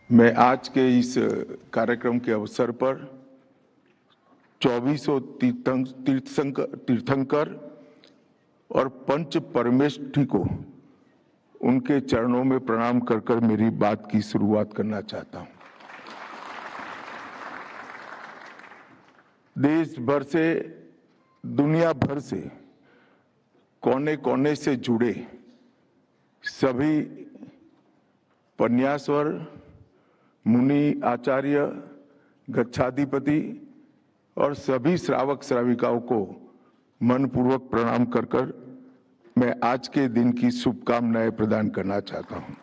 मैं आज के इस कार्यक्रम के अवसर पर 2400 तीर्थंकर और पंच परमेष्ठी को उनके चरणों में प्रणाम कर कर मेरी बात की शुरुआत करना चाहता हूं। देश भर से, दुनिया भर से, कोने कोने से जुड़े सभी पन्यासवर, मुनि, आचार्य, गच्छाधिपति और सभी श्रावक श्राविकाओं को मनपूर्वक प्रणाम कर कर मैं आज के दिन की शुभकामनाएं प्रदान करना चाहता हूं।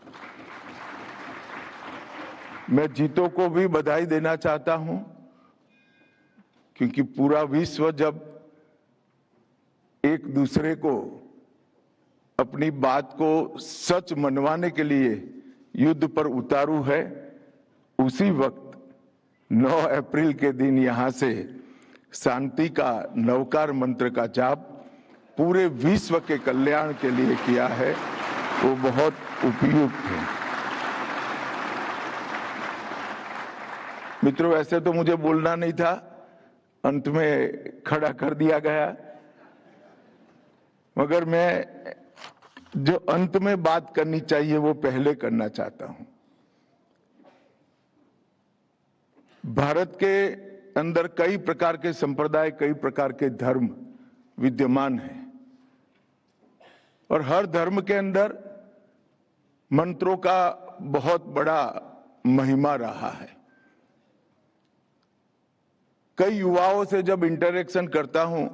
मैं जीतों को भी बधाई देना चाहता हूं, क्योंकि पूरा विश्व जब एक दूसरे को अपनी बात को सच मनवाने के लिए युद्ध पर उतारू है, उसी वक्त 9 अप्रैल के दिन यहां से शांति का नवकार मंत्र का जाप पूरे विश्व के कल्याण के लिए किया है, वो बहुत उपयुक्त है। मित्रों, ऐसे तो मुझे बोलना नहीं था, अंत में खड़ा कर दिया गया, मगर मैं जो अंत में बात करनी चाहिए वो पहले करना चाहता हूं। भारत के अंदर कई प्रकार के संप्रदाय, कई प्रकार के धर्म विद्यमान हैं और हर धर्म के अंदर मंत्रों का बहुत बड़ा महिमा रहा है। कई युवाओं से जब इंटरेक्शन करता हूं,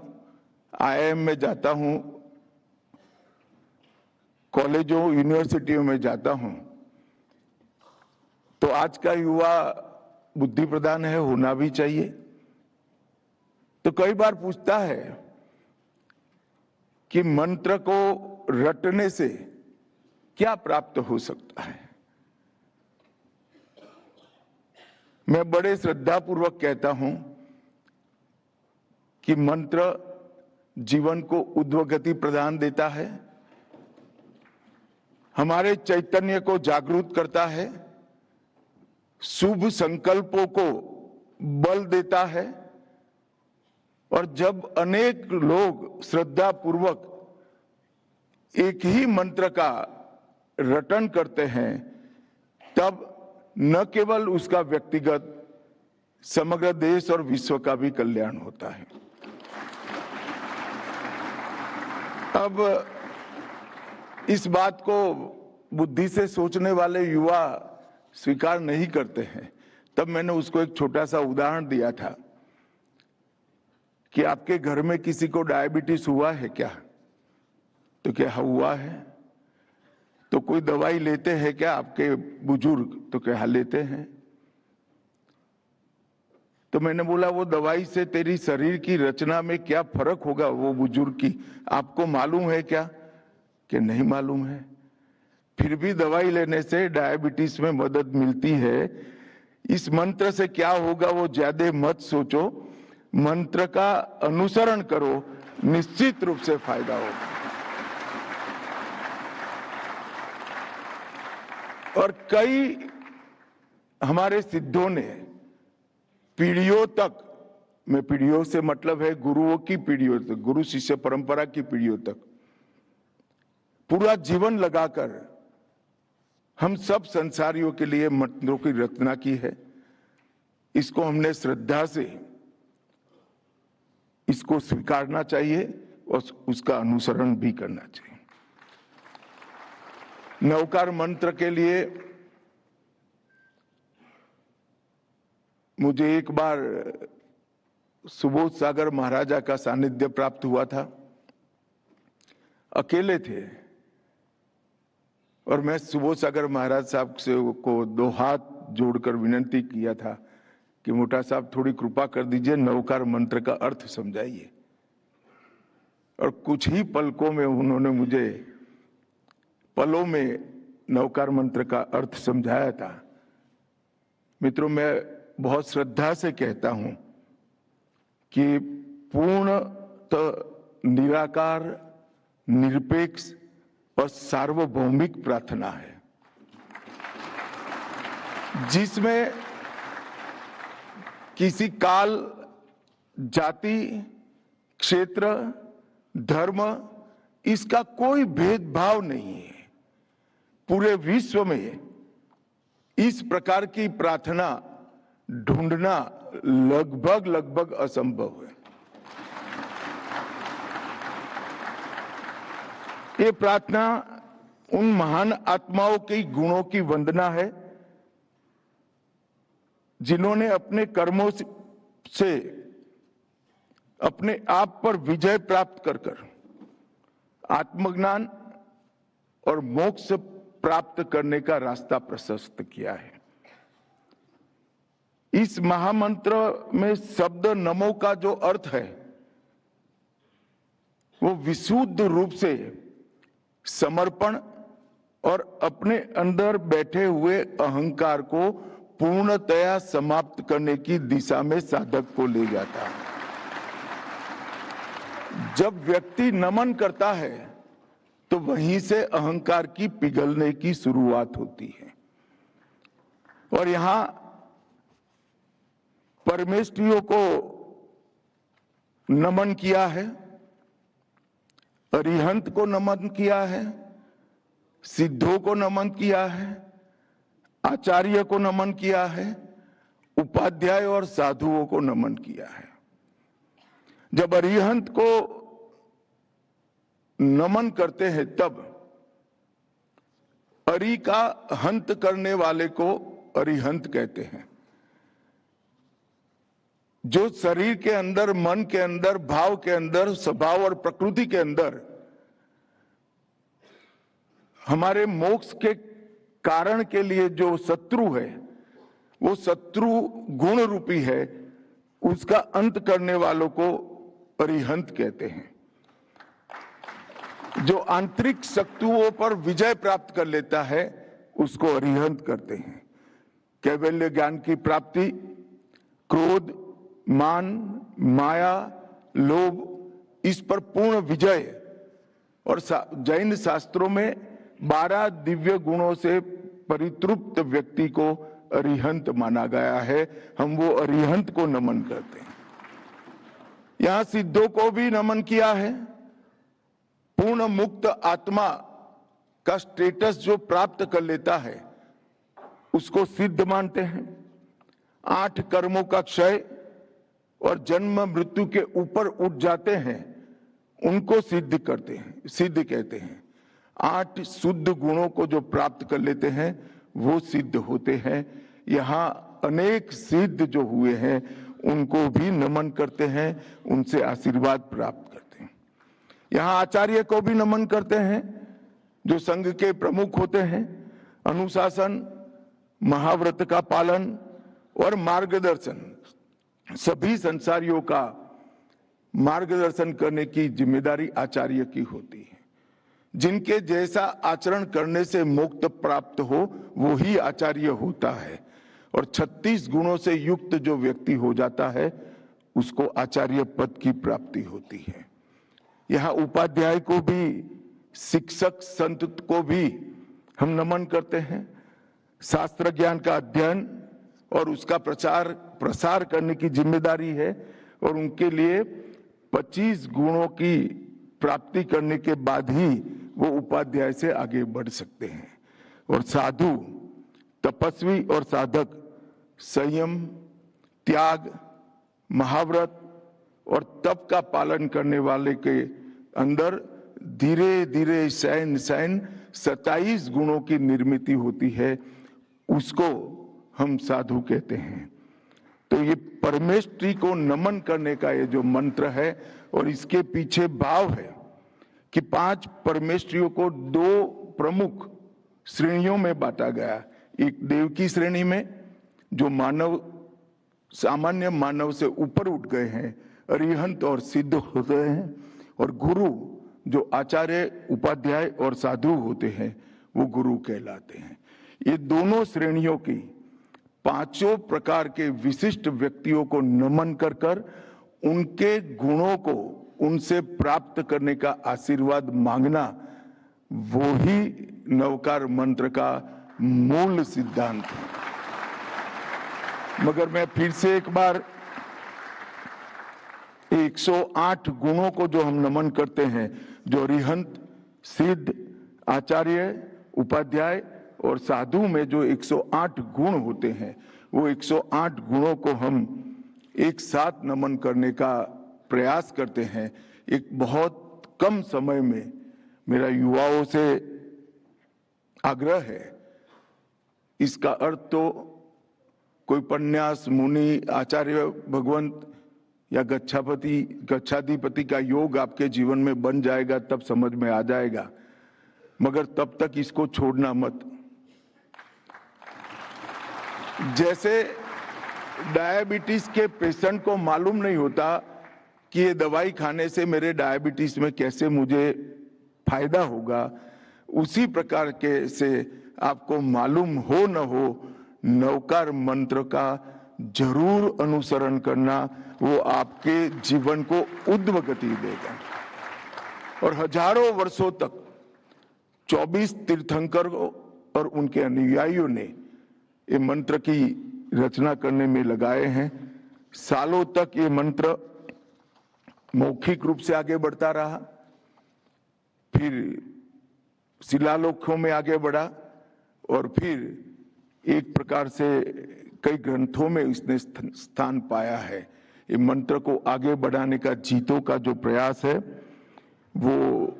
आईआईएम में जाता हूं, कॉलेजों, यूनिवर्सिटियों में जाता हूं, तो आज का युवा बुद्धि प्रधान है, होना भी चाहिए। तो कई बार पूछता है कि मंत्र को रटने से क्या प्राप्त हो सकता है। मैं बड़े श्रद्धापूर्वक कहता हूं कि मंत्र जीवन को ऊर्ध्वगति प्रदान देता है, हमारे चैतन्य को जागरूक करता है, शुभ संकल्पों को बल देता है, और जब अनेक लोग श्रद्धा पूर्वक एक ही मंत्र का रटन करते हैं, तब न केवल उसका व्यक्तिगत, समग्र देश और विश्व का भी कल्याण होता है। अब इस बात को बुद्धि से सोचने वाले युवा स्वीकार नहीं करते हैं, तब मैंने उसको एक छोटा सा उदाहरण दिया था कि आपके घर में किसी को डायबिटीज हुआ है क्या? तो क्या हुआ है? तो कोई दवाई लेते हैं क्या आपके बुजुर्ग? तो क्या लेते हैं? तो मैंने बोला, वो दवाई से तेरी शरीर की रचना में क्या फर्क होगा वो बुजुर्ग की, आपको मालूम है क्या? कि नहीं मालूम है। फिर भी दवाई लेने से डायबिटीज में मदद मिलती है। इस मंत्र से क्या होगा वो ज्यादा मत सोचो, मंत्र का अनुसरण करो, निश्चित रूप से फायदा होगा। और कई हमारे सिद्धों ने पीढ़ियों तक, में पीढ़ियों से मतलब है गुरुओं की पीढ़ियों तक, गुरु शिष्य परंपरा की पीढ़ियों तक पूरा जीवन लगाकर हम सब संसारियों के लिए मंत्रों की रचना की है। इसको हमने श्रद्धा से इसको स्वीकारना चाहिए और उसका अनुसरण भी करना चाहिए। नवकार मंत्र के लिए मुझे एक बार सुबोध सागर महाराजा का सानिध्य प्राप्त हुआ था। अकेले थे और मैं सुबोध सागर महाराज साहब से को 2 हाथ जोड़कर विनती किया था कि मोटा साहब थोड़ी कृपा कर दीजिए, नवकार मंत्र का अर्थ समझाइए। और कुछ ही पलकों में उन्होंने मुझे पलों में नवकार मंत्र का अर्थ समझाया था। मित्रों, मैं बहुत श्रद्धा से कहता हूं कि पूर्णतः निराकार, निरपेक्ष और सार्वभौमिक प्रार्थना है। जिसमें किसी काल, जाति, क्षेत्र, धर्म इसका कोई भेदभाव नहीं है। पूरे विश्व में इस प्रकार की प्रार्थना ढूंढना लगभग असंभव है। ये प्रार्थना उन महान आत्माओं के गुणों की वंदना है जिन्होंने अपने कर्मों से अपने आप पर विजय प्राप्त कर आत्मज्ञान और मोक्ष प्राप्त करने का रास्ता प्रशस्त किया है। इस महामंत्र में शब्द नमो का जो अर्थ है वो विशुद्ध रूप से समर्पण और अपने अंदर बैठे हुए अहंकार को पूर्णतया समाप्त करने की दिशा में साधक को ले जाता है। जब व्यक्ति नमन करता है तो वहीं से अहंकार की पिघलने की शुरुआत होती है। और यहां परमेष्ठियों को नमन किया है, अरिहंत को नमन किया है, सिद्धों को नमन किया है, आचार्य को नमन किया है, उपाध्याय और साधुओं को नमन किया है। जब अरिहंत को नमन करते हैं तब अरि का हंत करने वाले को अरिहंत कहते हैं। जो शरीर के अंदर, मन के अंदर, भाव के अंदर, स्वभाव और प्रकृति के अंदर हमारे मोक्ष के कारण के लिए जो शत्रु है, वो शत्रु गुण रूपी है, उसका अंत करने वालों को अरिहंत कहते हैं। जो आंतरिक शत्रुओं पर विजय प्राप्त कर लेता है उसको अरिहंत करते हैं। कैवल्य ज्ञान की प्राप्ति क्रोध, मान, माया, लोभ इस पर पूर्ण विजय और जैन शास्त्रों में 12 दिव्य गुणों से परितृप्त व्यक्ति को अरिहंत माना गया है। हम वो अरिहंत को नमन करते हैं। यहां सिद्धों को भी नमन किया है। पूर्ण मुक्त आत्मा का स्टेटस जो प्राप्त कर लेता है उसको सिद्ध मानते हैं। 8 कर्मों का क्षय और जन्म मृत्यु के ऊपर उठ जाते हैं, उनको सिद्ध करते हैं, सिद्ध कहते हैं। 8 शुद्ध गुणों को जो प्राप्त कर लेते हैं वो सिद्ध होते हैं। यहाँ अनेक सिद्ध जो हुए हैं उनको भी नमन करते हैं, उनसे आशीर्वाद प्राप्त करते हैं। यहाँ आचार्य को भी नमन करते हैं जो संघ के प्रमुख होते हैं। अनुशासन, महाव्रत का पालन और मार्गदर्शन, सभी संसारियों का मार्गदर्शन करने की जिम्मेदारी आचार्य की होती है। जिनके जैसा आचरण करने से मोक्ष प्राप्त हो वो ही आचार्य होता है। और 36 गुणों से युक्त जो व्यक्ति हो जाता है उसको आचार्य पद की प्राप्ति होती है। यहाँ उपाध्याय को भी, शिक्षक संत को भी हम नमन करते हैं। शास्त्र ज्ञान का अध्ययन और उसका प्रसार करने की जिम्मेदारी है और उनके लिए 25 गुणों की प्राप्ति करने के बाद ही वो उपाध्याय से आगे बढ़ सकते हैं। और साधु, तपस्वी और साधक संयम, त्याग, महाव्रत और तप का पालन करने वाले के अंदर धीरे धीरे शयन 27 गुणों की निर्मित होती है, उसको हम साधु कहते हैं। तो ये परमेष्ठी को नमन करने का ये जो मंत्र है और इसके पीछे भाव है कि 5 परमेष्ठियों को 2 प्रमुख श्रेणियों में बांटा गया। एक देव की श्रेणी में जो मानव, सामान्य मानव से ऊपर उठ गए हैं, अरिहंत और सिद्ध होते हैं, और गुरु जो आचार्य, उपाध्याय और साधु होते हैं वो गुरु कहलाते हैं। ये दोनों श्रेणियों की 5 प्रकार के विशिष्ट व्यक्तियों को नमन कर उनके गुणों को उनसे प्राप्त करने का आशीर्वाद मांगना, वो ही नवकार मंत्र का मूल सिद्धांत है। मगर मैं फिर से एक बार 108 गुणों को जो हम नमन करते हैं, जो अरिहंत, सिद्ध, आचार्य, उपाध्याय और साधु में जो 108 गुण होते हैं, वो 108 गुणों को हम एक साथ नमन करने का प्रयास करते हैं। एक बहुत कम समय में मेरा युवाओं से आग्रह है। इसका अर्थ तो कोई पन्यास, मुनि, आचार्य, भगवंत या गच्छाधिपति का योग आपके जीवन में बन जाएगा तब समझ में आ जाएगा, मगर तब तक इसको छोड़ना मत। जैसे डायबिटीज के पेशेंट को मालूम नहीं होता कि ये दवाई खाने से मेरे डायबिटीज में कैसे मुझे फायदा होगा, उसी प्रकार के से आपको मालूम हो न हो, नवकार मंत्र का जरूर अनुसरण करना, वो आपके जीवन को ऊर्ध्व गति देगा। और हजारों वर्षों तक 24 तीर्थंकरों और उनके अनुयायियों ने ये मंत्र की रचना करने में लगाए हैं। सालों तक ये मंत्र मौखिक रूप से आगे बढ़ता रहा, फिर शिलालेखों में आगे बढ़ा और फिर एक प्रकार से कई ग्रंथों में इसने स्थान पाया है। ये मंत्र को आगे बढ़ाने का जीतों का जो प्रयास है, वो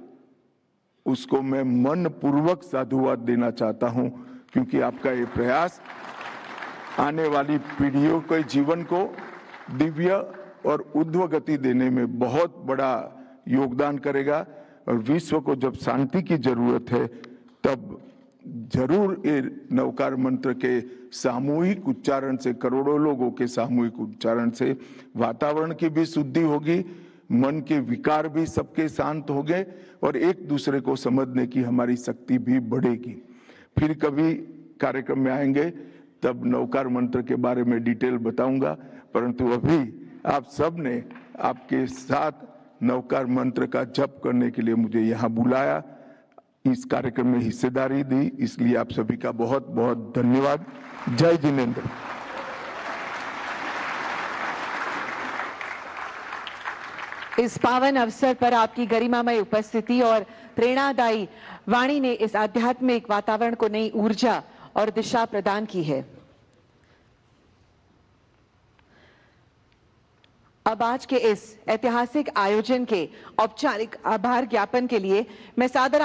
उसको मैं मन पूर्वक साधुवाद देना चाहता हूं, क्योंकि आपका ये प्रयास आने वाली पीढ़ियों के जीवन को दिव्य और ऊर्ध्व गति देने में बहुत बड़ा योगदान करेगा। और विश्व को जब शांति की जरूरत है, तब जरूर ये नवकार मंत्र के सामूहिक उच्चारण से, करोड़ों लोगों के सामूहिक उच्चारण से वातावरण की भी शुद्धि होगी, मन के विकार भी सबके शांत होंगे और एक दूसरे को समझने की हमारी शक्ति भी बढ़ेगी। फिर कभी कार्यक्रम में आएंगे तब नवकार मंत्र के बारे में डिटेल बताऊंगा, परंतु अभी आप सब ने आपके साथ नवकार मंत्र का जप करने के लिए मुझे यहाँ बुलाया, इस कार्यक्रम में हिस्सेदारी दी, इसलिए आप सभी का बहुत बहुत धन्यवाद। जय जिनेंद्र। इस पावन अवसर पर आपकी गरिमामय उपस्थिति और प्रेरणादायी वाणी ने इस आध्यात्मिक वातावरण को नई ऊर्जा और दिशा प्रदान की है। अब आज के इस ऐतिहासिक आयोजन के औपचारिक आभार ज्ञापन के लिए मैं सादर